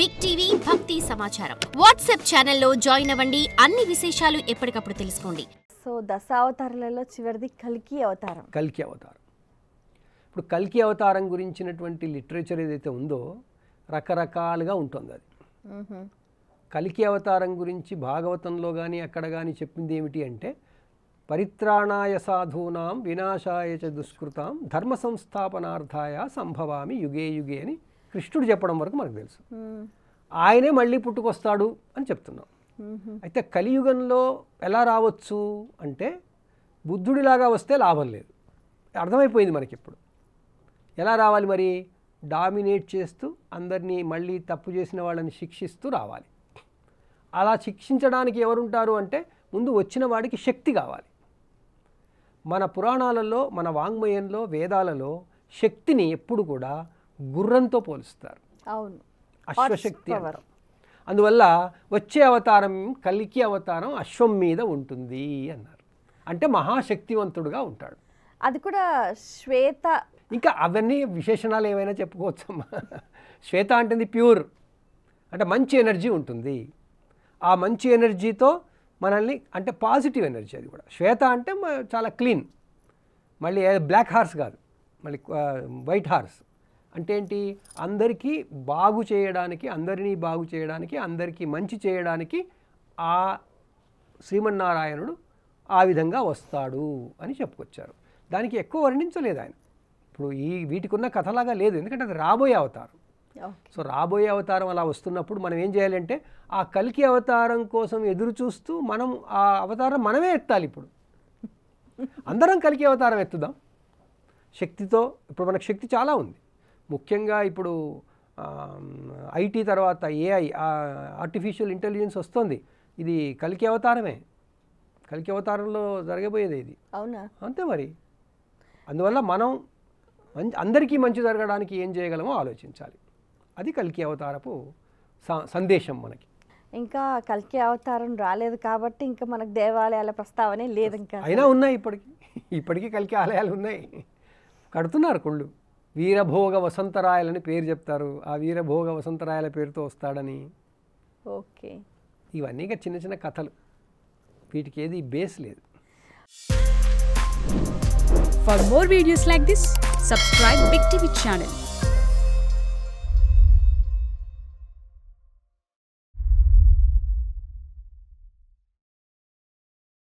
Big TV భక్తి సమాచారం WhatsApp ఛానల్లో జాయిన్ అవ్వండి. అన్ని విశేషాలు ఎప్పటికప్పుడు తెలుసుకోండి. సో దశావతారాలలో చివరిది కల్కి అవతారం. కల్కి అవతారం. ఇప్పుడు కల్కి అవతారం గురించినటువంటి లిటరేచర్ ఏదైతే ఉందో రకరకాలుగా ఉంటుంది. అది కల్కి అవతారం గురించి భాగవతంలో కానీ అక్కడ కానీ చెప్పింది ఏమిటి అంటే పరిత్రాణాయ సాధూనాం వినాశాయ చ దుష్కృతాం ధర్మ సంస్థాపనార్థాయ సంభవామి యుగే యుగే అని కృష్ణుడు చెప్పడం వరకు మనకు తెలుసు. ఆయనే మళ్ళీ పుట్టుకొస్తాడు అని చెప్తున్నాం. అయితే కలియుగంలో ఎలా రావచ్చు అంటే బుద్ధుడిలాగా వస్తే లాభం లేదు, అర్థమైపోయింది మనకి. ఇప్పుడు ఎలా రావాలి మరి? డామినేట్ చేస్తూ అందరినీ మళ్ళీ తప్పు చేసిన వాళ్ళని శిక్షిస్తూ రావాలి. అలా శిక్షించడానికి ఎవరుంటారు అంటే ముందు వచ్చిన వాడికి శక్తి కావాలి. మన పురాణాలలో మన వాంగ్మయంలో వేదాలలో శక్తిని ఎప్పుడు కూడా గుర్రంతో పోలుస్తారు. అవును, అశ్వశక్తి అంటారు. అందువల్ల వచ్చే అవతారం కల్కి అవతారం అశ్వం మీద ఉంటుంది అన్నారు. అంటే మహాశక్తివంతుడుగా ఉంటాడు. అది కూడా శ్వేత. ఇంకా అవన్నీ విశేషణాలు ఏమైనా చెప్పుకోవచ్చమ్మా. శ్వేత అంటే ప్యూర్, అంటే మంచి ఎనర్జీ ఉంటుంది. ఆ మంచి ఎనర్జీతో మనల్ని, అంటే పాజిటివ్ ఎనర్జీ. అది కూడా శ్వేత అంటే చాలా క్లీన్. మళ్ళీ బ్లాక్ హార్స్ కాదు, మళ్ళీ వైట్ హార్స్. అంటే ఏంటి? అందరికీ బాగు చేయడానికి, అందరినీ బాగు చేయడానికి, అందరికీ మంచి చేయడానికి ఆ శ్రీమన్నారాయణుడు ఆ విధంగా వస్తాడు అని చెప్పుకొచ్చారు. దానికి ఎక్కువ వర్ణించలేదు ఆయన. ఇప్పుడు వీటికి ఉన్న కథలాగా లేదు, ఎందుకంటే అది రాబోయే అవతారం. సో రాబోయే అవతారం అలా వస్తున్నప్పుడు మనం ఏం చేయాలంటే ఆ కల్కి అవతారం కోసం ఎదురు చూస్తూ మనం ఆ అవతారం మనమే ఎత్తాలి. ఇప్పుడు అందరం కల్కి అవతారం ఎత్తుదాం శక్తితో. ఇప్పుడు మనకు శక్తి చాలా ఉంది. ముఖ్యంగా ఇప్పుడు ఐటీ తర్వాత ఏఐ, ఆర్టిఫిషియల్ ఇంటెలిజెన్స్ వస్తుంది. ఇది కల్కి అవతారమే. కల్కి అవతారంలో జరగబోయేది ఇది. అవునా? అంతే మరి. అందువల్ల మనం అందరికీ మంచి జరగడానికి ఏం చేయగలమో ఆలోచించాలి. అది కల్కి అవతారపు సందేశం మనకి. ఇంకా కల్కి అవతారం రాలేదు కాబట్టి ఇంకా మనకు దేవాలయాల ప్రస్తావనే లేదు. ఇంకా అయినా ఉన్నాయి, ఇప్పటికీ కల్కి ఆలయాలు ఉన్నాయి, కడుతున్నారు కుళ్ళు. వీరభోగ వసంతరాయలని పేరు చెప్తారు. ఆ వీరభోగ వసంతరాయల పేరుతో వస్తాడని. ఓకే, ఇవన్నీ ఇంకా చిన్న చిన్న కథలు, వీటికి ఏది బేస్ లేదు. For more videos like this, subscribe Big TV channel.